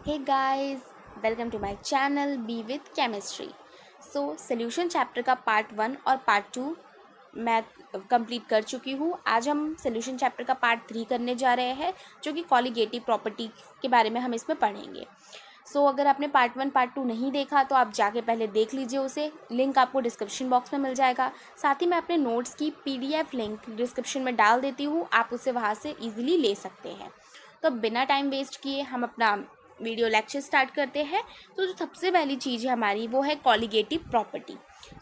Hey guys, welcome to my channel Be with Chemistry. Solution chapter का part 1 और part 2 मैं complete कर चुकी हूँ। आज हम सोल्यूशन चैप्टर का पार्ट 3 करने जा रहे हैं, जो कि कॉलिगेटिव प्रॉपर्टी के बारे में हम इसमें पढ़ेंगे। अगर आपने पार्ट 1 पार्ट 2 नहीं देखा तो आप जाके पहले देख लीजिए उसे। लिंक आपको डिस्क्रिप्शन बॉक्स में मिल जाएगा। साथ ही मैं अपने नोट्स की PDF लिंक डिस्क्रिप्शन में डाल देती हूँ, आप उसे वहाँ से ईजिली ले सकते हैं। तो बिना टाइम वेस्ट किए हम अपना वीडियो लेक्चर स्टार्ट करते हैं। तो जो सबसे पहली चीज़ है हमारी वो है colligative property.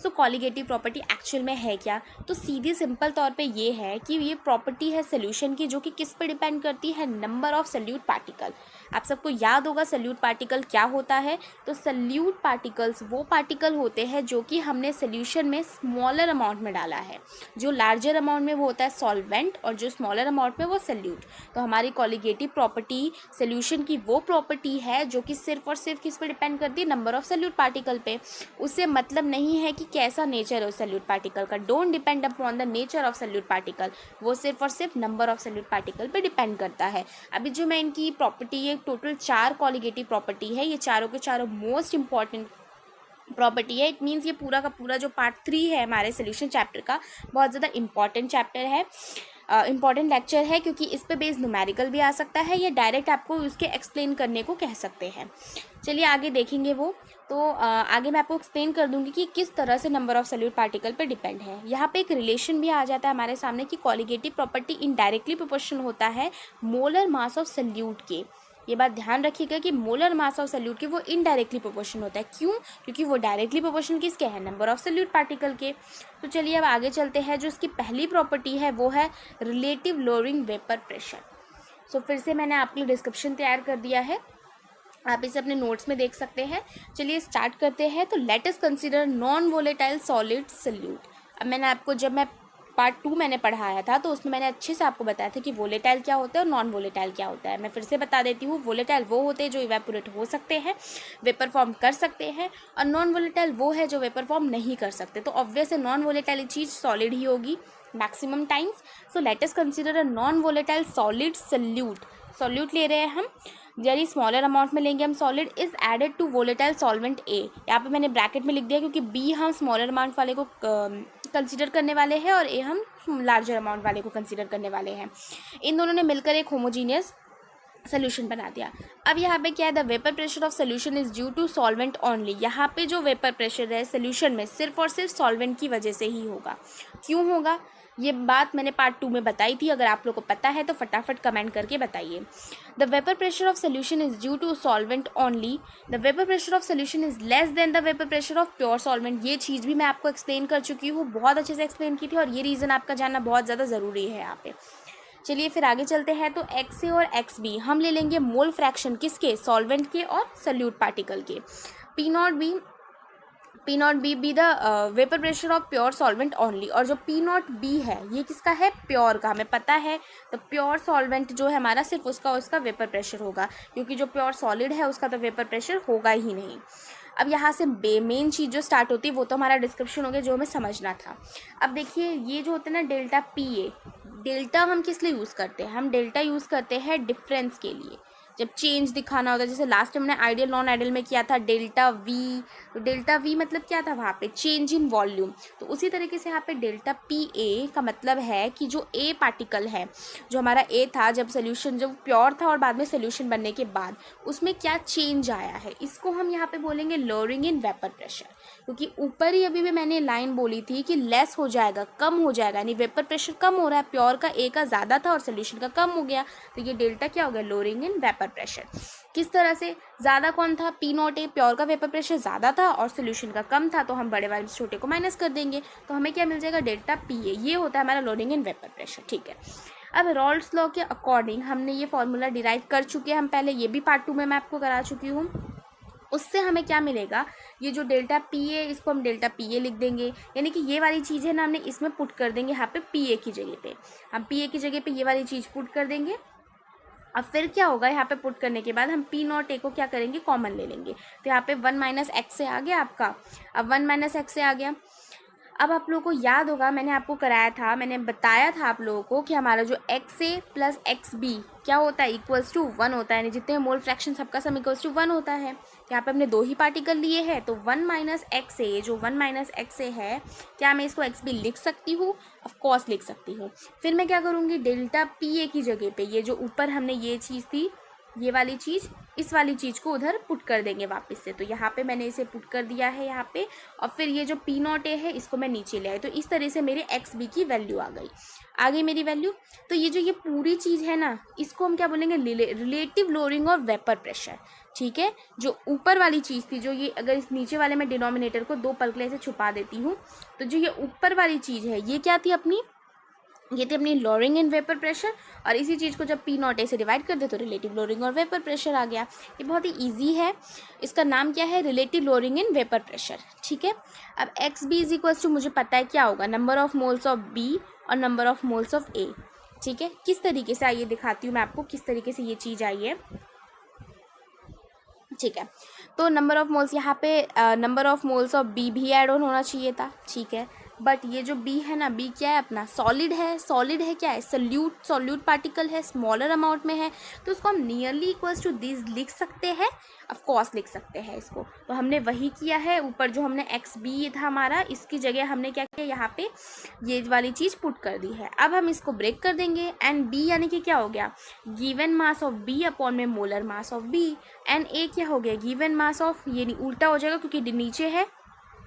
Colligative property actual में है क्या? तो सीधी सिंपल तौर पे ये है कि ये प्रॉपर्टी है सोल्यूशन की, जो कि किस पर डिपेंड करती है? Number of solute particle. आप सबको याद होगा सोल्यूट पार्टिकल क्या होता है। तो सोल्यूट पार्टिकल्स वो पार्टिकल होते हैं जो कि हमने सोल्यूशन में स्मॉलर अमाउंट में डाला है। जो लार्जर अमाउंट में वो होता है सॉल्वेंट, और जो स्मॉलर अमाउंट में वो सोल्यूट। तो हमारी कॉलिगेटिव प्रॉपर्टी सोल्यूशन की वो प्रॉपर्टी है जो कि सिर्फ और सिर्फ किस पर डिपेंड करती है? नंबर ऑफ सोल्यूट पार्टिकल पे। उससे मतलब नहीं है कि कैसा नेचर है उस सोल्यूट पार्टिकल का। Don't depend upon the nature of solute particle, वो सिर्फ और सिर्फ नंबर ऑफ सोल्यूट पार्टिकल पे डिपेंड करता है। अभी जो मैं इनकी प्रॉपर्टी, ये टोटल 4 कॉलिगेटिव प्रॉपर्टी है, ये चारों के चारों मोस्ट इंपॉर्टेंट प्रॉपर्टी है। इट मीन्स ये पूरा का पूरा जो पार्ट 3 है हमारे सोल्यूशन चैप्टर का, बहुत ज़्यादा इंपॉर्टेंट चैप्टर है, इंपॉर्टेंट लेक्चर है, क्योंकि इस पे बेस्ड न्यूमेरिकल भी आ सकता है या डायरेक्ट आपको उसके एक्सप्लेन करने को कह सकते हैं। चलिए आगे देखेंगे वो। तो आगे मैं आपको एक्सप्लेन कर दूंगी कि किस तरह से नंबर ऑफ सोल्यूट पार्टिकल पे डिपेंड है। यहाँ पे एक रिलेशन भी आ जाता है हमारे सामने कि कॉलिगेटिव प्रॉपर्टी इनडायरेक्टली प्रोपोर्शनल होता है मोलर मास ऑफ सोल्यूट के। ये बात ध्यान रखिएगा कि मोलर मास ऑफ सोल्यूट के वो इनडायरेक्टली प्रोपोर्शनल होता है। क्यों? क्योंकि वो डायरेक्टली प्रोपोर्शनल किसके है? नंबर ऑफ सोल्यूट पार्टिकल के। तो चलिए अब आगे चलते हैं। जो इसकी पहली प्रॉपर्टी है वो है रिलेटिव लोअरिंग वेपर प्रेशर। फिर से मैंने आपके लिए डिस्क्रिप्शन तैयार कर दिया है, आप इसे अपने नोट्स में देख सकते हैं। चलिए स्टार्ट करते हैं। तो let us consider non volatile solid solute. अब मैंने आपको, जब मैं पार्ट 2 मैंने पढ़ाया था तो उसमें मैंने अच्छे से आपको बताया था कि वोलेटाइल क्या होता है और नॉन वोलेटाइल क्या होता है। मैं फिर से बता देती हूँ। वोलेटाइल वो होते हैं जो इवेपोरेट हो सकते हैं, वेपर फॉर्म कर सकते हैं, और नॉन वोलेटाइल वो है जो वेपर फॉर्म नहीं कर सकते। तो ऑब्वियस है नॉन वोलेटाइल चीज़ सॉलिड ही होगी maximum times. Let us consider a non volatile solid solute ले रहे हैं हम, यानी स्मॉलर अमाउंट में लेंगे हम। Solid is added to volatile solvent A. यहाँ पे मैंने ब्रैकेट में लिख दिया क्योंकि बी हम स्मॉलर अमाउंट वाले को कंसीडर करने वाले हैं और ए हम लार्जर अमाउंट वाले को कंसीडर करने वाले हैं। इन दोनों ने मिलकर एक होमोजीनियस सोल्यूशन बना दिया। अब यहाँ पे क्या है? The vapour pressure of solution is due to solvent only. यहाँ पे जो वेपर प्रेशर है सोल्यूशन में सिर्फ और सिर्फ सॉल्वेंट की वजह से ही होगा। क्यों होगा? ये बात मैंने पार्ट 2 में बताई थी। अगर आप लोग को पता है तो फटाफट कमेंट करके बताइए। The vapour pressure of solution is due to solvent only. The vapour pressure of solution is less than the vapour pressure of pure solvent. ये चीज़ भी मैं आपको एक्सप्लेन कर चुकी हूँ, बहुत अच्छे से एक्सप्लेन की थी, और ये रीज़न आपका जानना बहुत ज़्यादा ज़रूरी है यहाँ पे। चलिए फिर आगे चलते हैं। तो एक्स ए और एक्स बी हम ले लेंगे मोल फ्रैक्शन किसके? सॉल्वेंट के और सोल्यूट पार्टिकल के। P not be be the vapour pressure of pure solvent only. और जो पी नॉट बी है ये किसका है? प्योर का, हमें पता है। तो प्योर सॉल्वेंट जो है हमारा, सिर्फ उसका वेपर प्रेशर होगा, क्योंकि जो प्योर सॉलिड है उसका तो वेपर प्रेशर होगा ही नहीं। अब यहाँ से मेन चीज़ जो स्टार्ट होती है वो तो हमारा डिस्क्रिप्शन हो गया, जो हमें समझना था। अब देखिए ये जो होता है ना डेल्टा पी ए, डेल्टा हम किस लिए यूज़ करते हैं? हम डेल्टा यूज़ करते हैं डिफरेंस के लिए, जब चेंज दिखाना होता है। जैसे लास्ट टाइम हमने आइडियल नॉन आइडियल में किया था डेल्टा वी। तो डेल्टा वी मतलब क्या था? वहाँ पे चेंज इन वॉल्यूम। तो उसी तरीके से यहाँ पे डेल्टा पी ए का मतलब है कि जो ए पार्टिकल है, जो हमारा ए था जब सोल्यूशन जब प्योर था और बाद में सोल्यूशन बनने के बाद उसमें क्या चेंज आया है, इसको हम यहाँ पे बोलेंगे लोअरिंग इन वेपर प्रेशर। क्योंकि ऊपर ही अभी भी मैंने लाइन बोली थी कि लेस हो जाएगा, कम हो जाएगा, यानी वेपर प्रेशर कम हो रहा है। प्योर का ए का ज़्यादा था और सोल्यूशन का कम हो गया, तो ये डेल्टा क्या हो गया? Lowering in vapour pressure. किस तरह से? ज़्यादा कौन था? P not a. प्योर का वेपर प्रेशर ज़्यादा था और सोल्यूशन का कम था, तो हम बड़े वाले से छोटे को माइनस कर देंगे, तो हमें क्या मिल जाएगा? Delta P A. ये होता है हमारा लोअरिंग इन वेपर प्रेशर। ठीक है। अब रॉल्स लॉ के अकॉर्डिंग हमने ये फॉर्मूला डिराइव कर चुके हैं हम पहले, ये भी पार्ट 2 में मैं आपको करा चुकी हूँ। उससे हमें क्या मिलेगा? ये जो डेल्टा पी ए, इसको हम डेल्टा पी ए लिख देंगे, यानी कि ये वाली चीज़ है ना, हमने इसमें पुट कर देंगे यहाँ पे पी ए की जगह पे। हम पी ए की जगह पे ये वाली चीज़ पुट कर देंगे। अब फिर क्या होगा? यहाँ पे पुट करने के बाद हम पी नॉट ए को क्या करेंगे? कॉमन ले लेंगे। तो यहाँ पे 1 माइनस एक्स से आ गया आपका। अब 1 माइनस एक्स से आ गया। अब आप लोगों को याद होगा, मैंने आपको कराया था, मैंने बताया था आप लोगों को कि हमारा जो XA प्लस XB क्या होता है, इक्वल्स टू 1 होता है, यानी जितने मोल फ्रैक्शन सबका सम इक्वल्स टू 1 होता है। यहाँ पे हमने 2 ही पार्टिकल लिए हैं, तो 1 माइनस XA, जो 1 माइनस XA है, क्या मैं इसको XB लिख सकती हूँ? ऑफ कोर्स लिख सकती हूँ। फिर मैं क्या करूँगी, डेल्टा PA की जगह पे ये जो ऊपर हमने ये चीज़ थी, ये वाली चीज़, इस वाली चीज़ को उधर पुट कर देंगे वापस से। तो यहाँ पे मैंने इसे पुट कर दिया है यहाँ पे, और फिर ये जो P0A है इसको मैं नीचे ले आई। तो इस तरह से मेरे XB की वैल्यू आ गई मेरी वैल्यू। तो ये जो ये पूरी चीज़ है ना, इसको हम क्या बोलेंगे, relative lowering of vapour pressure. ठीक है, जो ऊपर वाली चीज़ थी, जो ये, अगर इस नीचे वाले में डिनोमिनेटर को 2 पल के लिए ऐसे छुपा देती हूँ, तो जो ये ऊपर वाली चीज़ है ये क्या थी अपनी, ये थी अपनी लोअरिंग इन वेपर प्रेशर। और इसी चीज़ को जब P0A से डिवाइड कर दे तो रिलेटिव लोअरिंग और वेपर प्रेशर आ गया। ये बहुत ही इजी है, इसका नाम क्या है, relative lowering in vapour pressure. ठीक है, अब XB इज इक्वल्स टू, मुझे पता है क्या होगा, number of moles of B और number of moles of A। ठीक है, किस तरीके से, आइए दिखाती हूँ मैं आपको किस तरीके से ये चीज़ आई है। ठीक है, तो नंबर ऑफ मोल्स, यहाँ पे number of moles of B भी ऐड ऑन होना चाहिए था। ठीक है, बट ये जो B है ना, B क्या है अपना, सॉलिड है। सॉलिड है क्या है, सॉल्यूट पार्टिकल है, स्मॉलर अमाउंट में है, तो उसको हम नियरली इक्वल्स टू दिस लिख सकते हैं, ऑफ कोर्स लिख सकते हैं इसको। तो हमने वही किया है, ऊपर जो हमने XB था हमारा, इसकी जगह हमने क्या किया, यहाँ पे ये वाली चीज़ पुट कर दी है। अब हम इसको ब्रेक कर देंगे, एंड B यानी कि क्या हो गया, given mass of B upon में molar mass of B, and A क्या हो गया, गिवन मास ऑफ, ये नहीं उल्टा हो जाएगा क्योंकि नीचे है,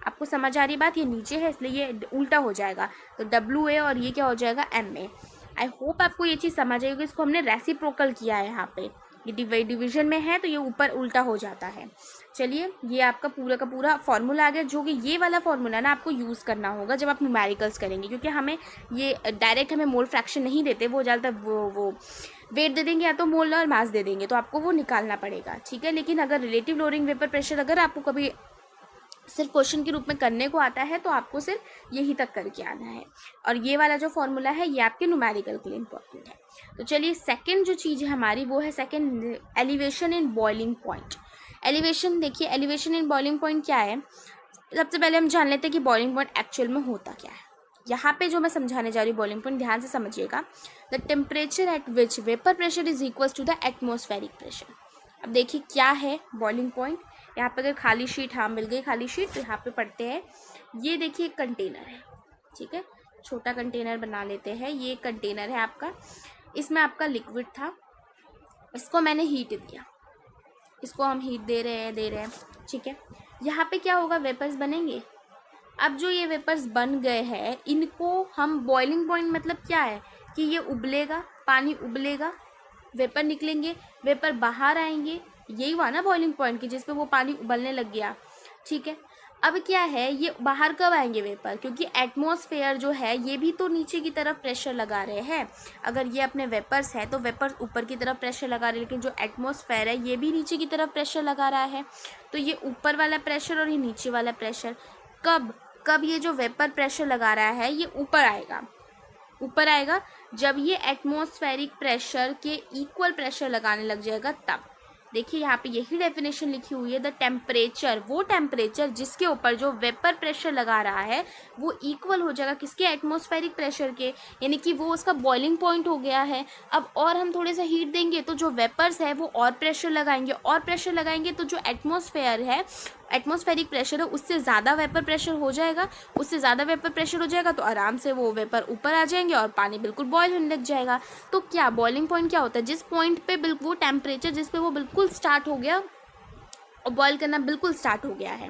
आपको समझ आ रही बात, ये नीचे है इसलिए ये उल्टा हो जाएगा, तो WA और ये क्या हो जाएगा MA। आई होप आपको ये चीज़ समझ आई होगी, इसको हमने रेसिप्रोकल किया है यहाँ पे, ये डिवीजन में है तो ये ऊपर उल्टा हो जाता है। चलिए, ये आपका पूरा का पूरा फॉर्मूला आ गया, जो कि ये वाला फॉर्मूला ना आपको यूज़ करना होगा जब आप न्यूमेरिकल्स करेंगे, क्योंकि हमें ये डायरेक्ट हमें मोल फ्रैक्शन नहीं देते, वो ज़्यादातर वो वेट दे देंगे या तो मोल और मास दे देंगे, तो आपको वो निकालना पड़ेगा। ठीक है, लेकिन अगर रिलेटिव लोअरिंग वेपर प्रेशर अगर आपको कभी सिर्फ क्वेश्चन के रूप में करने को आता है तो आपको सिर्फ यही तक करके आना है, और ये वाला जो फॉर्मूला है ये आपके न्यूमेरिकल के लिए इंपॉर्टेंट है। तो चलिए, सेकंड जो चीज़ है हमारी वो है second, elevation in boiling point. Elevation, देखिए एलिवेशन इन बॉइलिंग पॉइंट क्या है, सबसे पहले हम जान लेते हैं कि बॉइलिंग पॉइंट एक्चुअल में होता क्या है। यहाँ पे जो मैं समझाने जा रही हूँ बॉइलिंग पॉइंट, ध्यान से समझिएगा, the temperature at which vapour pressure is equal to the atmospheric pressure. अब देखिए क्या है बॉइलिंग पॉइंट, यहाँ पे अगर खाली शीट, हाँ मिल गई खाली शीट, तो यहाँ पे पढ़ते हैं। ये देखिए एक कंटेनर है, ठीक है, छोटा कंटेनर बना लेते हैं, ये कंटेनर है आपका, इसमें आपका लिक्विड था, इसको मैंने हीट दिया, इसको हम हीट दे रहे हैं, ठीक है। यहाँ पे क्या होगा, वेपर्स बनेंगे। अब जो ये वेपर्स बन गए हैं, इनको हम बॉइलिंग पॉइंट, मतलब क्या है कि ये उबलेगा, पानी उबलेगा, वेपर निकलेंगे, वेपर बाहर आएंगे, यही हुआ ना बॉइलिंग पॉइंट की, जिसपे वो पानी उबलने लग गया। ठीक है, अब क्या है, ये बाहर कब आएंगे वेपर, क्योंकि एटमॉस्फेयर जो है ये भी तो नीचे की तरफ प्रेशर लगा रहे हैं। अगर ये अपने वेपर्स है तो वेपर्स ऊपर की तरफ प्रेशर लगा रहे हैं, लेकिन जो एटमॉस्फेयर है ये भी नीचे की तरफ प्रेशर लगा रहा है। तो ये ऊपर वाला प्रेशर और ये नीचे वाला प्रेशर कब ये जो वेपर प्रेशर लगा रहा है ये ऊपर आएगा जब ये एटमॉस्फेरिक प्रेशर के इक्वल प्रेशर लगाने लग जाएगा तब। देखिए यहाँ पे यही डेफिनेशन लिखी हुई है, द टेम्परेचर, वो टेम्परेचर जिसके ऊपर जो वेपर प्रेशर लगा रहा है वो इक्वल हो जाएगा किसके, एटमॉस्फेरिक प्रेशर के, यानी कि वो उसका बॉइलिंग पॉइंट हो गया है। अब और हम थोड़े सा हीट देंगे तो जो वेपर्स है वो और प्रेशर लगाएंगे तो जो एटमॉस्फेयर है, एटमॉस्फेरिक प्रेशर है, उससे ज़्यादा वेपर प्रेशर हो जाएगा, तो आराम से वो वेपर ऊपर आ जाएंगे और पानी बिल्कुल बॉयल होने लग जाएगा। तो क्या बॉइलिंग पॉइंट क्या होता है, जिस पॉइंट पे बिल्कुल वो टेम्परेचर जिस पे वो बिल्कुल स्टार्ट हो गया और बॉयल करना बिल्कुल स्टार्ट हो गया है।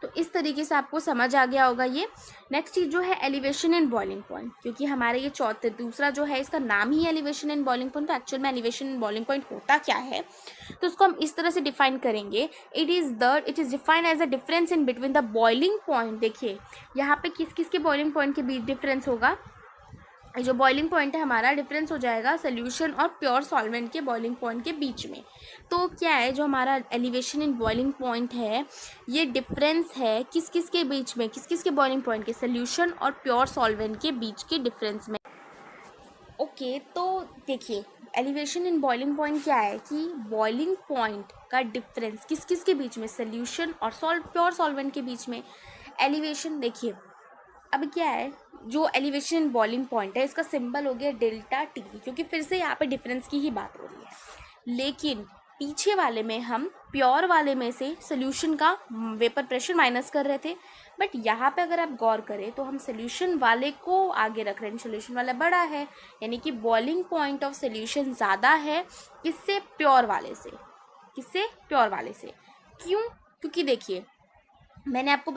तो इस तरीके से आपको समझ आ गया होगा ये। नेक्स्ट चीज़ जो है एलिवेशन इन बॉइलिंग पॉइंट, क्योंकि हमारे ये दूसरा जो है इसका नाम ही एलिवेशन इन बॉइलिंग पॉइंट, तो एक्चुअल में एलिवेशन इन बॉइलिंग पॉइंट होता क्या है, तो उसको हम इस तरह से डिफाइन करेंगे, it is defined as a difference in between the boiling point. देखिए यहाँ पे किस किस के बॉइलिंग पॉइंट के बीच डिफरेंस होगा, जो बॉइलिंग पॉइंट है हमारा डिफरेंस हो जाएगा सोल्यूशन और प्योर सॉल्वेंट के बॉइलिंग पॉइंट के बीच में। तो क्या है, जो हमारा एलिवेशन इन बॉइलिंग पॉइंट है ये डिफरेंस है किस किस के बीच में, किस किस के बॉइलिंग पॉइंट के, सोल्यूशन और प्योर सॉल्वेंट के बीच के डिफरेंस में। ओके, तो देखिए एलिवेशन इन बॉइलिंग पॉइंट क्या है कि बॉइलिंग पॉइंट का डिफरेंस किस किस के बीच में, सोल्यूशन और प्योर सॉल्वेंट के बीच में। एलिवेशन देखिए अब क्या है, जो एलिवेशन बॉइलिंग पॉइंट है इसका सिंबल हो गया डेल्टा टी, क्योंकि फिर से यहाँ पे डिफरेंस की ही बात हो रही है। लेकिन पीछे वाले में हम प्योर वाले में से सोल्यूशन का वेपर प्रेशर माइनस कर रहे थे, बट यहाँ पे अगर आप गौर करें तो हम सोल्यूशन वाले को आगे रख रहे हैं, सोल्यूशन वाला बड़ा है, यानी कि बॉइलिंग पॉइंट ऑफ सोल्यूशन ज़्यादा है किससे, प्योर वाले से। किससे, प्योर वाले से। क्यों? क्योंकि देखिए मैंने आपको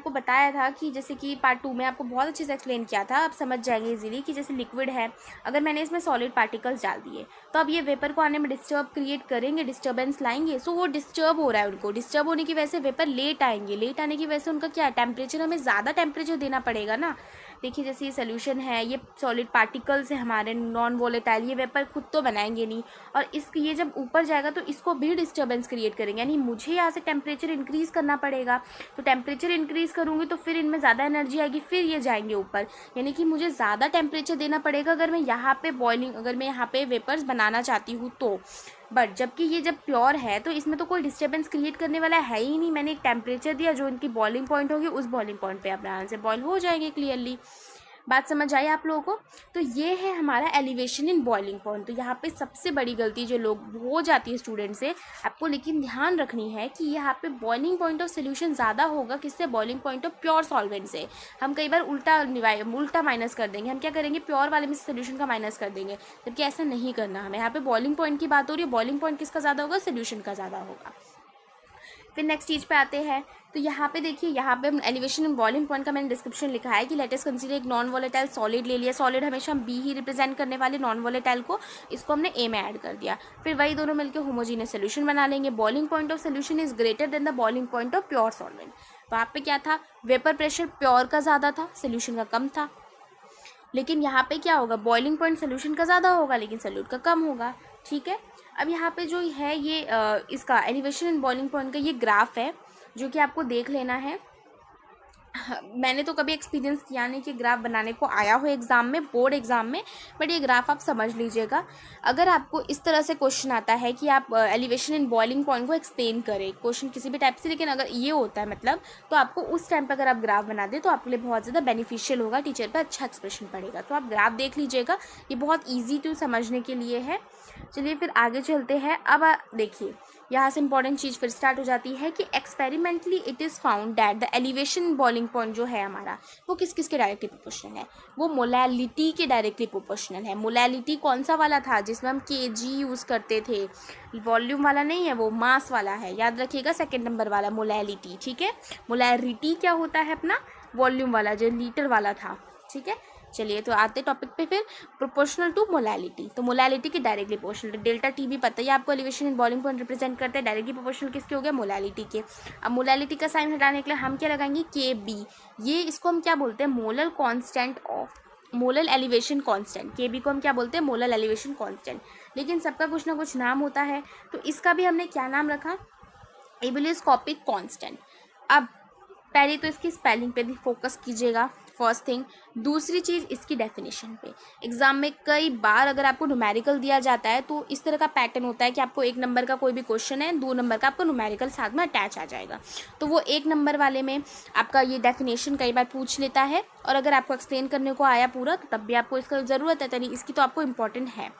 बताया था कि जैसे कि पार्ट 2 में आपको बहुत अच्छे से एक्सप्लेन किया था, आप समझ जाएंगे इजीली, कि जैसे लिक्विड है, अगर मैंने इसमें सॉलिड पार्टिकल्स डाल दिए तो अब ये वेपर को आने में डिस्टर्ब क्रिएट करेंगे, डिस्टर्बेंस लाएंगे। सो वो डिस्टर्ब हो रहा है, उनको डिस्टर्ब होने की वजह से वेपर लेट आएंगे, लेट आने की वजह से उनका क्या टेम्परेचर, हमें ज़्यादा टेम्परेचर देना पड़ेगा ना। देखिए जैसे ये सोल्यूशन है, ये सॉलिड पार्टिकल्स है हमारे नॉन वोलेटाइल, ये वेपर खुद तो बनाएंगे नहीं, और ये जब ऊपर जाएगा तो इसको भी डिस्टर्बेंस क्रिएट करेंगे, यानी मुझे यहाँ से टेम्परेचर इंक्रीज़ करना पड़ेगा। तो टेम्परेचर इंक्रीज़ करूँगी तो फिर इनमें ज़्यादा एनर्जी आएगी, फिर ये जाएंगे ऊपर, यानी कि मुझे ज़्यादा टेम्परेचर देना पड़ेगा अगर मैं यहाँ पे वेपर्स बनाना चाहती हूँ तो। बट जबकि ये जब प्योर है तो इसमें तो कोई डिस्टर्बेंस क्रिएट करने वाला है ही नहीं, मैंने एक टेम्परेचर दिया, जो इनकी बॉइलिंग पॉइंट होगी उस बॉइलिंग पॉइंट पे अपने आराम से बॉयल हो जाएंगे। क्लियरली बात समझ आई आप लोगों को? तो ये है हमारा एलिवेशन इन बॉइलिंग पॉइंट। तो यहाँ पे सबसे बड़ी गलती जो लोग हो जाती है स्टूडेंट से, आपको लेकिन ध्यान रखनी है कि यहाँ पे बॉइलिंग पॉइंट ऑफ सोल्यूशन ज़्यादा होगा किससे, boiling point of pure solvent से। हम कई बार उल्टा माइनस कर देंगे, हम क्या करेंगे, प्योर वाले में सोल्यूशन का माइनस कर देंगे, जबकि ऐसा नहीं करना हमें। यहाँ पे बॉइलिंग पॉइंट की बात हो रही है, बॉइलिंग पॉइंट किसका ज़्यादा होगा, सोल्यूशन का ज़्यादा होगा। फिर नेक्स्ट चीज़ पे आते हैं, तो यहाँ पे देखिए, यहाँ पे एलिवेशन एंड बॉइलिंग पॉइंट का मैंने डिस्क्रिप्शन लिखा है कि लेट अस कंसीडर एक नॉन वोलेटाइल सॉलिड ले लिया, सॉलिड हमेशा हम बी ही रिप्रेजेंट करने वाले नॉन वोलेटाइल को, इसको हमने ए में ऐड कर दिया, फिर वही दोनों मिलकर होमोजीनियस सोल्यूशन बना लेंगे। Boiling point of solution is greater than the boiling point of pure solvent. वहाँ पे क्या था, वेपर प्रेशर प्योर का ज़्यादा था, सोल्यूशन का कम था। लेकिन यहाँ पे क्या होगा, बॉइलिंग पॉइंट सोल्यूशन का ज़्यादा होगा लेकिन सोल्यूट का कम होगा। ठीक है, अब यहाँ पे जो है ये इसका एलिवेशन एंड बॉइलिंग पॉइंट का ये ग्राफ है, जो कि आपको देख लेना है। मैंने तो कभी एक्सपीरियंस किया नहीं कि ग्राफ बनाने को आया हो एग्ज़ाम में, बोर्ड एग्ज़ाम में, बट ये ग्राफ आप समझ लीजिएगा। अगर आपको इस तरह से क्वेश्चन आता है कि आप एलिवेशन एंड बॉइलिंग पॉइंट को एक्सप्लेन करें, क्वेश्चन किसी भी टाइप से, लेकिन अगर ये होता है मतलब, तो आपको उस टाइम पर अगर आप ग्राफ बना दें तो आपके लिए बहुत ज़्यादा बेनिफिशियल होगा, टीचर पर अच्छा एक्सप्रेशन पड़ेगा। तो आप ग्राफ देख लीजिएगा, ये बहुत ईजी टू समझने के लिए है। चलिए फिर आगे चलते हैं। अब देखिए यहाँ से इंपॉर्टेंट चीज़ फिर स्टार्ट हो जाती है कि experimentally it is found that the elevation boiling point जो है हमारा, वो किस किस के डायरेक्टली प्रोपोर्शनल है, वो मोलैलिटी के डायरेक्टली प्रोपोर्शनल है। मोलैलिटी कौन सा वाला था, जिसमें हम केजी यूज़ करते थे, वॉल्यूम वाला नहीं है, वो मास वाला है, याद रखिएगा, सेकेंड नंबर वाला मोलैलिटी। ठीक है, मोलैरिटी क्या होता है अपना, वॉल्यूम वाला जो लीटर वाला था। ठीक है, चलिए तो आते टॉपिक पे फिर, प्रोपोर्शनल टू मोलैलिटी। तो मोलैलिटी के डायरेक्टली प्रोपोर्शनल, डेल्टा टी भी पता है आपको, elevation and boiling point represent करते हैं, डायरेक्टली प्रोपोर्शनल किसके हो गया, मोलैलिटी के। अब मोलैलिटी का साइन हटाने के लिए हम क्या लगाएंगे, के बी, ये इसको हम क्या बोलते हैं, molar constant of, molar elevation constant, के बी को हम क्या बोलते हैं, मोलर एलिवेशन कांस्टेंट। लेकिन सबका कुछ ना कुछ नाम होता है, तो इसका भी हमने क्या नाम रखा, एबिलियोस्कोपिक कांस्टेंट। अब पहले तो इसकी स्पेलिंग पे भी फोकस कीजिएगा, फर्स्ट थिंग। दूसरी चीज़ इसकी डेफिनेशन पे, एग्जाम में कई बार अगर आपको न्यूमेरिकल दिया जाता है तो इस तरह का पैटर्न होता है कि आपको 1 नंबर का कोई भी क्वेश्चन है, 2 नंबर का आपको न्यूमेरिकल साथ में अटैच आ जाएगा, तो वो 1 नंबर वाले में आपका ये डेफिनेशन कई बार पूछ लेता है, और अगर आपको एक्सप्लेन करने को आया पूरा तो तब भी आपको इसका ज़रूरत है, यानी इसकी तो आपको इंपॉर्टेंट है।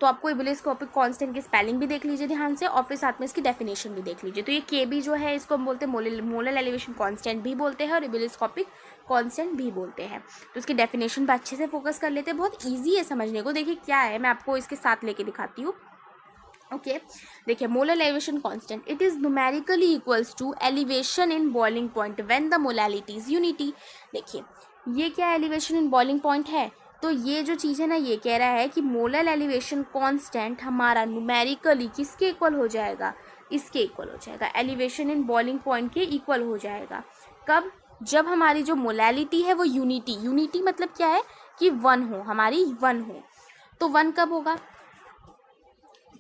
तो आपको एबिलियोस्कोपिक कांस्टेंट की स्पेलिंग भी देख लीजिए ध्यान से, और फिर साथ में इसकी डेफिनेशन भी देख लीजिए। तो ये के बी जो है इसको हम बोलते हैं मोलर एलिवेशन कांस्टेंट भी बोलते हैं, और एबिलियोस्कोपिक कांस्टेंट भी बोलते हैं। तो इसकी डेफिनेशन पर अच्छे से फोकस कर लेते हैं, बहुत ईजी है समझने को। देखिए क्या है, मैं आपको इसके साथ लेके दिखाती हूँ। ओके, देखिए molar elevation constant, it is numerically equals to elevation in boiling point when the molality is unity. देखिए ये क्या एलिवेशन इन बॉइलिंग पॉइंट है, तो ये जो चीज़ है ना, ये कह रहा है कि मोलर एलिवेशन कांस्टेंट हमारा न्यूमेरिकली किसके इक्वल हो जाएगा, इसके इक्वल हो जाएगा, एलिवेशन इन बॉइलिंग पॉइंट के इक्वल हो जाएगा। कब, जब हमारी जो मोलैलिटी है वो यूनिटी मतलब क्या है कि 1 हो, हमारी 1 हो। तो 1 कब होगा,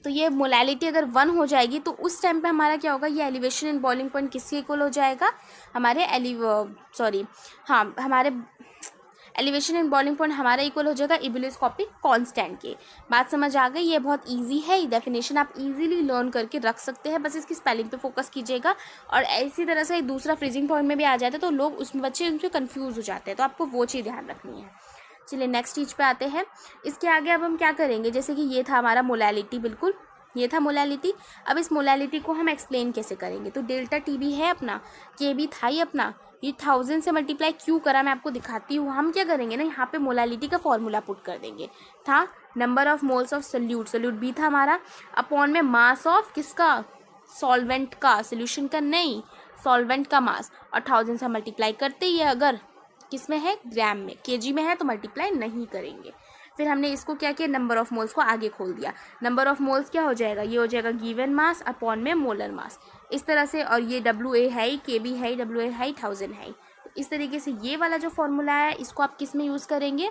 तो ये मोलैलिटी अगर 1 हो जाएगी तो उस टाइम पे हमारा क्या होगा, ये एलिवेशन इन बॉइलिंग पॉइंट किसके इक्वल हो जाएगा, हमारे हमारे एलिवेशन एंड बॉइलिंग पॉइंट हमारा इक्वल हो जाएगा इबुलियोस्कोपिक कांस्टेंट के। बात समझ आ गई? ये बहुत इजी है, ये डेफिनेशन आप इजीली लर्न करके रख सकते हैं, बस इसकी स्पेलिंग पे फोकस कीजिएगा। और इसी तरह से दूसरा फ्रीजिंग पॉइंट में भी आ जाता है तो लोग उसमें बच्चे उनसे कन्फ्यूज़ हो जाते हैं, तो आपको वो चीज़ ध्यान रखनी है। चलिए नेक्स्ट चीज़ पे आते हैं। इसके आगे अब हम क्या करेंगे, जैसे कि ये था हमारा मोलैलिटी, बिल्कुल ये था मोलैलिटी। अब इस मोलैलिटी को हम एक्सप्लेन कैसे करेंगे, तो डेल्टा टी भी है अपना, के भी था ही अपना, ये 1000 से मल्टीप्लाई क्यों करा मैं आपको दिखाती हूँ। हम क्या करेंगे ना, यहाँ पे मोलैलिटी का फॉर्मूला पुट कर देंगे। था number of moles of solute, solute भी था हमारा, अपॉन में मास ऑफ किसका, सॉल्वेंट का, सोल्यूशन का नहीं, सॉल्वेंट का मास, और 1000 से मल्टीप्लाई करते ही है, अगर किस में है, ग्राम में, केजी में है तो मल्टीप्लाई नहीं करेंगे। फिर हमने इसको क्या किया, नंबर ऑफ मोल्स को आगे खोल दिया। नंबर ऑफ मोल्स क्या हो जाएगा, ये हो जाएगा गिवन मास अपॉन में मोलर मास, इस तरह से। और ये WA है ही, KB है ही, WA है ही, 1000 है ही। तो इस तरीके से ये वाला जो फॉर्मूला है इसको आप किस में यूज़ करेंगे,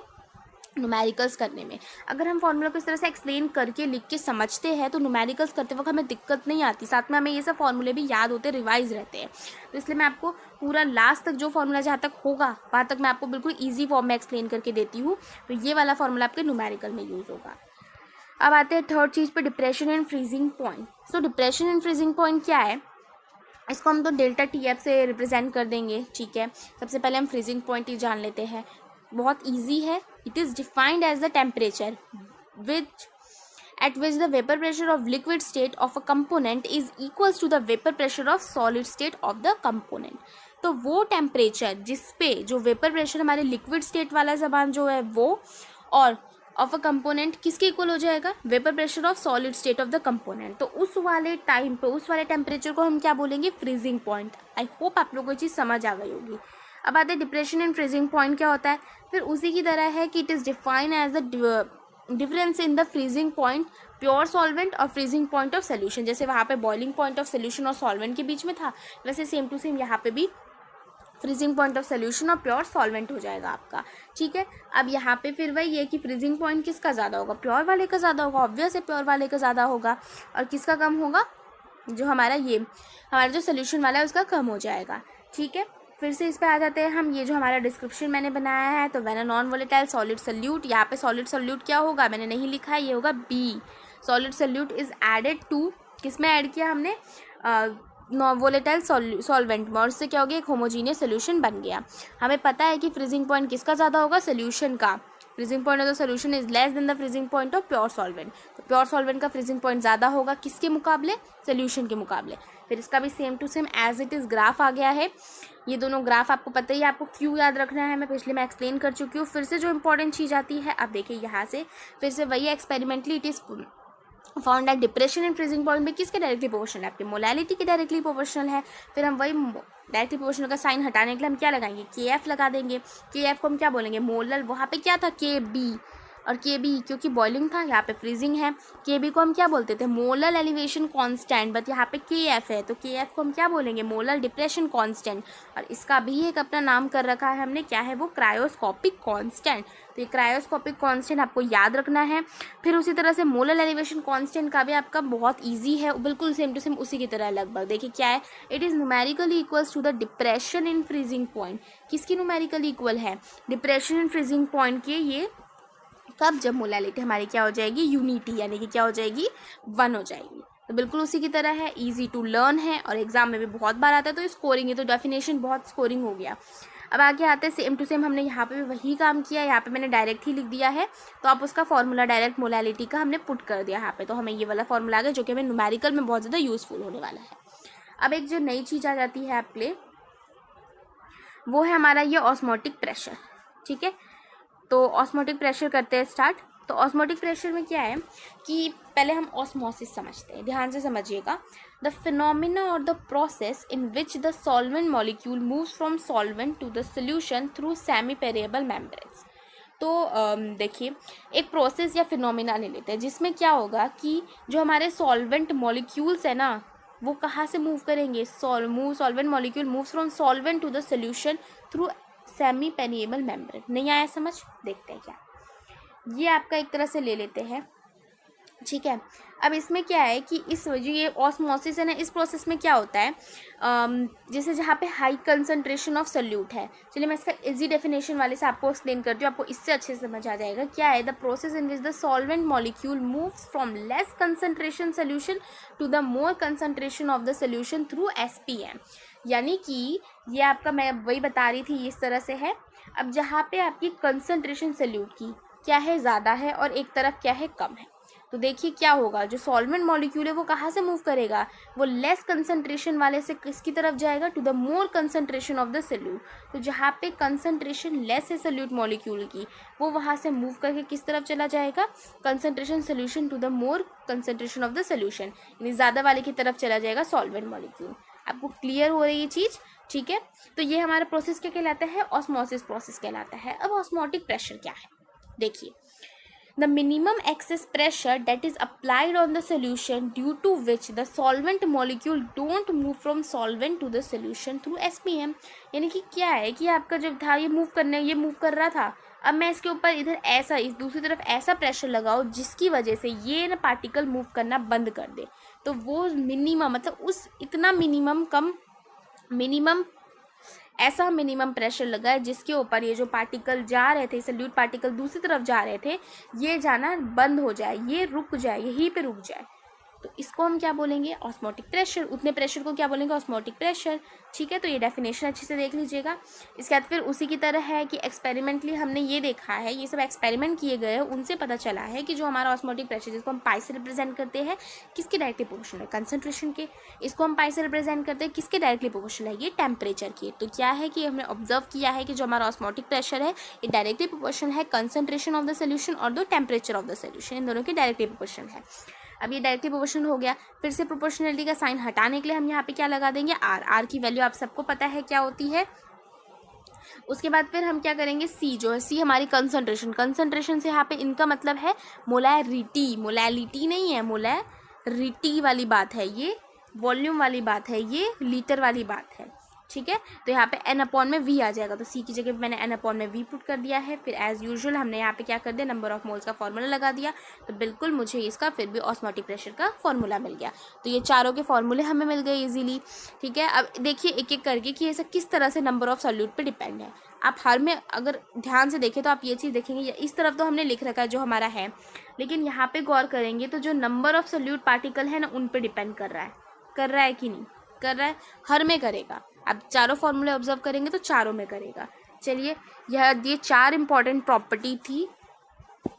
न्यूमेरिकल्स करने में। अगर हम फॉर्मूला को इस तरह से एक्सप्लेन करके लिख के समझते हैं तो न्यूमेरिकल्स करते वक्त हमें दिक्कत नहीं आती, साथ में हमें ये सब फॉर्मूले भी याद होते, रिवाइज रहते हैं। तो इसलिए मैं आपको पूरा लास्ट तक जो फॉर्मूला जहाँ तक होगा वहाँ तक मैं आपको बिल्कुल ईजी फॉर्म में एक्सप्लेन करके देती हूँ। तो ये वाला फॉर्मूला आपके न्यूमेरिकल में यूज़ होगा। अब आते हैं थर्ड चीज़ पे, depression and freezing point. So depression and freezing point क्या है, इसको हम तो डेल्टा TF से रिप्रेजेंट कर देंगे, ठीक है। सबसे पहले हम फ्रीजिंग पॉइंट ही जान लेते हैं, बहुत इजी है। It is defined as the temperature which at which the vapor pressure of liquid state of a component is equals to the vapor pressure of solid state of the component। तो वो temperature जिस पे जो vapour pressure हमारे liquid state वाला सामान जो है वो, और ऑफ अ कंपोनेंट किसके इक्वल हो जाएगा, vapour pressure of solid state of the component. तो उस वाले टाइम पे उस वाले टेम्परेचर को हम क्या बोलेंगे, फ्रीजिंग पॉइंट। आई होप आप लोगों को ये चीज़ समझ आ गई होगी। अब आते हैं डिप्रेशन एंड फ्रीजिंग पॉइंट क्या होता है। फिर उसी की तरह है कि it is define as the difference in the freezing point pure solvent और फ्रीजिंग पॉइंट ऑफ सोल्यूशन। जैसे वहाँ पे बॉइलिंग पॉइंट ऑफ सोल्यूशन और सॉल्वेंट के बीच में था, वैसे सेम टू सेम यहाँ पे भी फ्रीजिंग पॉइंट ऑफ सोल्यूशन और प्योर सॉल्वेंट हो जाएगा आपका, ठीक है। अब यहाँ पे फिर वही है कि फ्रीजिंग पॉइंट किसका ज़्यादा होगा, प्योर वाले का ज़्यादा होगा, ऑब्वियस है प्योर वाले का ज़्यादा होगा, और किसका कम होगा, जो हमारा जो सोल्यूशन वाला है उसका कम हो जाएगा, ठीक है। फिर से इस पे आ जाते हैं हम, ये जो हमारा डिस्क्रिप्शन मैंने बनाया है, तो when a non volatile solid solute, यहाँ पे सॉलिड सोल्यूट क्या होगा मैंने नहीं लिखा है, ये होगा B। Solid solute is added to, किस में ऐड किया हमने, नॉन वोलेटाइल सॉल्वेंट में, और उससे क्या हो गया, एक होमोजीनियस सोल्यूशन बन गया। हमें पता है कि फ्रीजिंग पॉइंट किसका ज़्यादा होगा, सोल्यूशन का। Freezing point of the solution is less than the freezing point of pure solvent. तो प्योर सॉल्वेंट का फ्रीजिंग पॉइंट ज़्यादा होगा किसके मुकाबले, सोल्यूशन के मुकाबले। फिर इसका भी same to same as it is graph आ गया है। ये दोनों ग्राफ आपको पता ही है, आपको क्यों याद रखना है, मैं पिछले में एक्सप्लेन कर चुकी हूँ। फिर से जो इंपॉर्टेंट चीज़ आती है, अब देखिए यहाँ से फिर से वही experimentally it is found that depression and freezing point में किसके डायरेक्टली प्रोपोर्शनल है, आपके मोलैलिटी के डायरेक्टली प्रोपोर्शनल है। फिर हम वही डायरेक्टली प्रोपोर्शनल का साइन हटाने के लिए हम क्या लगाएंगे, KF लगा देंगे। KF को हम क्या बोलेंगे, मोलर, वहाँ पे क्या था KB, और KB क्योंकि बॉइलिंग था, यहाँ पे फ्रीजिंग है। KB को हम क्या बोलते थे, मोलर एलिवेशन कांस्टेंट, बट यहाँ पे KF है तो KF को हम क्या बोलेंगे, मोलर डिप्रेशन कांस्टेंट। और इसका भी एक अपना नाम कर रखा है हमने, क्या है वो, क्रायोस्कोपिक कांस्टेंट। तो ये क्रायोस्कोपिक कांस्टेंट आपको याद रखना है। फिर उसी तरह से मोलर एलिवेशन कांस्टेंट का भी आपका बहुत ईजी है, बिल्कुल सेम टू सेम उसी की तरह लगभग। देखिए क्या है, it is numerically equals to the depression in freezing point. किसकी न्यूमेरिकली इक्वल है, डिप्रेशन इन फ्रीजिंग पॉइंट के। ये कब, जब मोलैलिटी हमारी क्या हो जाएगी, यूनिटी, यानी कि क्या हो जाएगी, 1 हो जाएगी। तो बिल्कुल उसी की तरह है, इजी टू लर्न है, और एग्जाम में भी बहुत बार आता है। तो स्कोरिंग है, तो डेफिनेशन बहुत स्कोरिंग हो गया। अब आगे आते हैं, सेम टू सेम हमने यहाँ पे भी वही काम किया, यहाँ पे मैंने डायरेक्ट ही लिख दिया है, तो आप उसका फॉर्मूला डायरेक्ट मोलैलिटी का हमने पुट कर दिया यहाँ पे। तो हमें ये वाला फॉर्मूला आ गया जो कि हमें न्यूमेरिकल में बहुत ज़्यादा यूजफुल होने वाला है। अब एक जो नई चीज़ आ जाती है आपके लिए, वो है हमारा ये ऑस्मोटिक प्रेशर, ठीक है। तो ऑस्मोटिक प्रेशर करते हैं स्टार्ट। तो ऑस्मोटिक प्रेशर में क्या है कि पहले हम ऑस्मोसिस समझते हैं, ध्यान से समझिएगा। द फिनोमिना और the process in which the solvent molecule moves from solvent to the solution through semi पेरिएबल membranes. तो देखिए एक प्रोसेस या फिनोमिना ले लेते हैं जिसमें क्या होगा कि जो हमारे सॉल्वेंट मॉलिक्यूल्स है ना, वो कहाँ से मूव करेंगे, solvent molecule move from solvent to the solution through semi permeable membrane. नहीं आया समझ, देखते हैं क्या। ये आपका एक तरह से ले लेते हैं, ठीक है। अब इसमें क्या है कि इस जो ये ऑस्मोसिस है ना, इस प्रोसेस में क्या होता है, जैसे जहाँ पे हाई कंसंट्रेशन ऑफ सल्यूट है, चलिए मैं इसका इजी डेफिनेशन वाले से आपको एक्सप्लेन करती हूँ, आपको इससे अच्छे से समझ आ जाएगा। क्या है, the process in which the solvent molecule moves from less concentration solution to the more concentration of the solution through SPM। यानी कि ये आपका, मैं वही बता रही थी, इस तरह से है। अब जहाँ पे आपकी कंसंट्रेशन सल्यूट की क्या है, ज़्यादा है, और एक तरफ क्या है, कम है, तो देखिए क्या होगा, जो सॉल्वेंट मॉलिक्यूल है वो कहाँ से मूव करेगा, वो लेस कंसंट्रेशन वाले से किसकी तरफ जाएगा, to the more concentration of the solute. तो जहाँ पे कंसंट्रेशन लेस है सल्यूट मॉलिक्यूल की, वो वहाँ से मूव करके किस तरफ चला जाएगा, concentration solution to the more concentration of the solution, यानी ज़्यादा वाले की तरफ चला जाएगा सॉल्वेंट मॉलिक्यूल। आपको क्लियर हो रही है ये चीज़, ठीक है। तो ये हमारा प्रोसेस क्या कहलाता है, ऑस्मोसिस प्रोसेस कहलाता है। अब ऑस्मोटिक प्रेशर क्या है, देखिए, the minimum excess pressure that is applied on the solution due to which the solvent molecule don't move from solvent to the solution through SPM। यानी कि क्या है कि आपका जब था ये मूव करने, ये मूव कर रहा था, अब मैं इसके ऊपर इधर ऐसा, इस दूसरी तरफ ऐसा प्रेशर लगाओ जिसकी वजह से ये ना पार्टिकल मूव करना बंद कर दे, तो वो मिनिमम, मतलब उस इतना मिनिमम कम, मिनिमम ऐसा मिनिमम प्रेशर लगा है जिसके ऊपर ये जो पार्टिकल जा रहे थे, सल्यूट पार्टिकल दूसरी तरफ जा रहे थे, ये जाना बंद हो जाए, ये रुक जाए, यहीं पे रुक जाए, तो इसको हम क्या बोलेंगे, ऑस्मोटिक प्रेशर। उतने प्रेशर को क्या बोलेंगे, ऑस्मोटिक प्रेशर, ठीक है। तो ये डेफिनेशन अच्छे से देख लीजिएगा। इसके बाद फिर उसी की तरह है कि एक्सपेरिमेंटली हमने ये देखा है, ये सब एक्सपेरिमेंट किए गए हैं, उनसे पता चला है कि जो हमारा ऑस्मोटिक प्रेशर, जिसको हम पाई से रिप्रेजेंट करते हैं, किसके डायरेक्टली प्रोपोर्शनल है, कंसंट्रेशन के। इसको हम पाई से रिप्रेजेंट करते हैं, किसके डायरेक्टली प्रोपोर्शनल है, ये टेम्परेचर के। तो क्या है कि हमने ऑब्जर्व किया है कि जो हमारा ऑस्मोटिक प्रेशर है, ये डायरेक्टली प्रोपोर्शनल है कंसंट्रेशन ऑफ द सोल्यूशन और the temperature of the solution, इन दोनों के डायरेक्टली प्रोपोर्शनल है। अब ये डायरेक्टली प्रोपोर्शनल हो गया, फिर से प्रोपोर्शनलिटी का साइन हटाने के लिए हम यहाँ पे क्या लगा देंगे, आर की वैल्यू आप सबको पता है क्या होती है। उसके बाद फिर हम क्या करेंगे, सी जो है, सी हमारी कंसंट्रेशन से यहाँ पे इनका मतलब है मोलैरिटी, मोलैलिटी नहीं है, मोलैरिटी वाली बात है, ये वॉल्यूम वाली बात है, ये लीटर वाली बात है, ठीक है। तो यहाँ पे n अपॉन में v आ जाएगा, तो c की जगह पे मैंने n अपॉन में v पुट कर दिया है। फिर एज यूजुअल हमने यहाँ पे क्या कर दिया, नंबर ऑफ मोल्स का फॉर्मूला लगा दिया, तो बिल्कुल मुझे इसका फिर भी ऑस्मोटिक प्रेशर का फॉर्मूला मिल गया। तो ये चारों के फॉर्मूले हमें मिल गए इजीली, ठीक है। अब देखिए एक एक करके कि ये सब किस तरह से नंबर ऑफ सॉल्यूट पे डिपेंड है। आप हर में अगर ध्यान से देखें तो आप ये चीज़ देखेंगे, इस तरफ तो हमने लिख रखा है जो हमारा है, लेकिन यहाँ पे गौर करेंगे तो जो नंबर ऑफ सॉल्यूट पार्टिकल है ना, उन पर डिपेंड कर रहा है कि नहीं कर रहा है, हर में करेगा। अब चारों फॉर्मूले ऑब्जर्व करेंगे तो चारों में करेगा। चलिए, ये चार इंपॉर्टेंट प्रॉपर्टी थी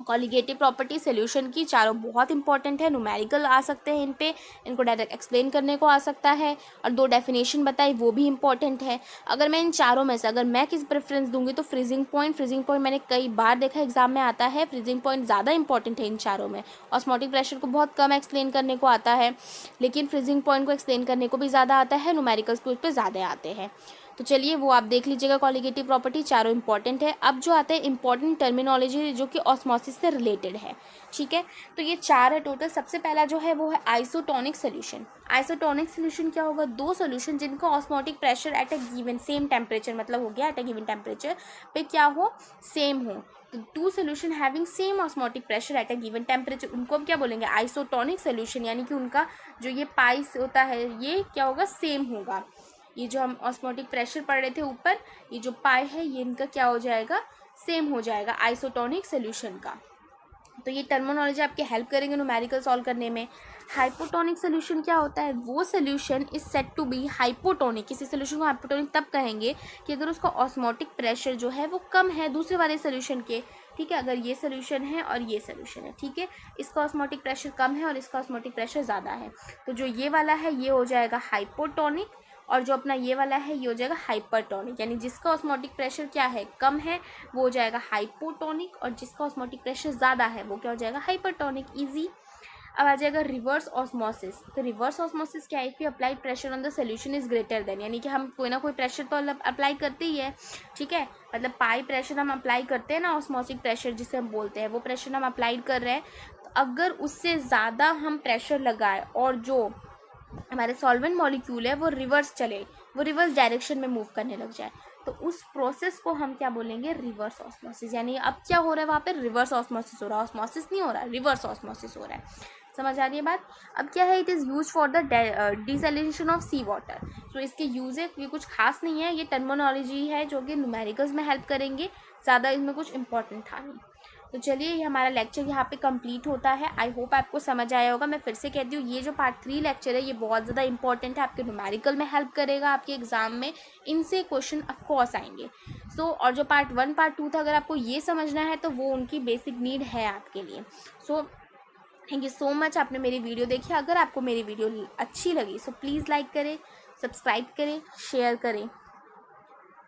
कॉलिगेटिव प्रॉपर्टी सोल्यूशन की, चारों बहुत इंपॉर्टेंट है, न्यूमेरिकल आ सकते हैं इन पे, इनको डायरेक्ट एक्सप्लेन करने को आ सकता है, और दो डेफिनेशन बताई वो भी इंपॉर्टेंट है। अगर मैं इन चारों में से अगर मैं किस प्रेफरेंस दूंगी तो फ्रीजिंग पॉइंट मैंने कई बार देखा एग्जाम में आता है, फ्रीजिंग पॉइंट ज़्यादा इंपॉर्टेंट है इन चारों में। ऑस्मोटिक प्रेशर को बहुत कम एक्सप्लेन करने को आता है, लेकिन फ्रीजिंग पॉइंट को एक्सप्लेन करने को भी ज़्यादा आता है, न्यूमेरिकल्स को इस पर ज़्यादा आते हैं। तो चलिए वो आप देख लीजिएगा, कॉलिगेटिव प्रॉपर्टी चारों इंपॉर्टेंट है। अब जो आते हैं इंपॉर्टेंट टर्मिनोलॉजी जो कि ऑस्मोसिस से रिलेटेड है, ठीक है। तो ये चार है टोटल। सबसे पहला जो है वो है आइसोटोनिक सोल्यूशन। आइसोटोनिक सोल्यूशन क्या होगा, दो सोल्यूशन जिनका osmotic pressure at a given same temperature, मतलब हो गया एट अ गिवन टेम्परेचर पे क्या हो, सेम हो। तो two solution having same osmotic pressure at a given temperature, उनको हम क्या बोलेंगे, आइसोटोनिक सोल्यूशन। यानी कि उनका जो ये पाइस होता है ये क्या होगा, सेम होगा। ये जो हम ऑस्मोटिक प्रेशर पढ़ रहे थे ऊपर, ये जो पाई है ये इनका क्या हो जाएगा, सेम हो जाएगा आइसोटोनिक सोल्यूशन का। तो ये टर्मिनोलॉजी आपके हेल्प करेंगे न्यूमेरिकल सॉल्व करने में। हाइपोटोनिक सोल्यूशन क्या होता है, वो solution is said to be hypotonic. किसी सोल्यूशन को हाइपोटोनिक तब कहेंगे कि अगर उसका ऑस्मोटिक प्रेशर जो है वो कम है दूसरे वाले सोल्यूशन के, ठीक है। अगर ये सोल्यूशन है और ये सोल्यूशन है, ठीक है, इसका ऑस्मोटिक प्रेशर कम है और इसका ऑस्मोटिक प्रेशर ज़्यादा है, तो जो ये वाला है ये हो जाएगा हाइपोटोनिक, और जो अपना ये वाला है ये हो जाएगा हाइपरटोनिक। यानी जिसका ऑस्मोटिक प्रेशर क्या है, कम है, वो हो जाएगा हाइपोटोनिक, और जिसका ऑस्मोटिक प्रेशर ज़्यादा है वो क्या हो जाएगा, हाइपरटोनिक। इजी। अब आ जाएगा रिवर्स ऑस्मोसिस। तो रिवर्स ऑस्मोसिस क्या है, if you apply pressure on the solution is greater than, यानी कि हम कोई ना कोई प्रेशर तो अप्लाई करते ही है, ठीक है। मतलब पाई प्रेशर हम अप्लाई करते हैं ना, ऑस्मोसिक प्रेशर जिसे हम बोलते हैं, वो प्रेशर हम अप्लाई कर रहे हैं, तो अगर उससे ज़्यादा हम प्रेशर लगाए और जो हमारे सॉल्वेंट मॉलिक्यूल है वो रिवर्स चले, वो रिवर्स डायरेक्शन में मूव करने लग जाए, तो उस प्रोसेस को हम क्या बोलेंगे, रिवर्स ऑस्मोसिस। यानी अब क्या हो रहा है वहाँ पे, रिवर्स ऑस्मोसिस हो रहा है, ऑस्मोसिस नहीं हो रहा है, रिवर्स ऑस्मोसिस हो रहा है। समझ आ रही है बात। अब क्या है, it is use for the desalination of sea water. So इसके यूज है, ये कुछ खास नहीं है, ये टर्मिनोलॉजी है जो कि न्यूमेरिकल्स में हेल्प करेंगे, ज़्यादा इसमें कुछ इंपॉर्टेंट था नहीं। तो चलिए, ये हमारा लेक्चर यहाँ पे कंप्लीट होता है। आई होप आपको समझ आया होगा। मैं फिर से कहती हूँ, ये जो पार्ट 3 लेक्चर है ये बहुत ज़्यादा इंपॉर्टेंट है, आपके न्यूमेरिकल में हेल्प करेगा, आपके एग्जाम में इनसे क्वेश्चन ऑफकोर्स आएंगे। और जो पार्ट 1 पार्ट 2 था, अगर आपको ये समझना है तो वो उनकी बेसिक नीड है आपके लिए। थैंक यू सो मच, आपने मेरी वीडियो देखी। अगर आपको मेरी वीडियो अच्छी लगी सो प्लीज़ लाइक करें, सब्सक्राइब करें, शेयर करें।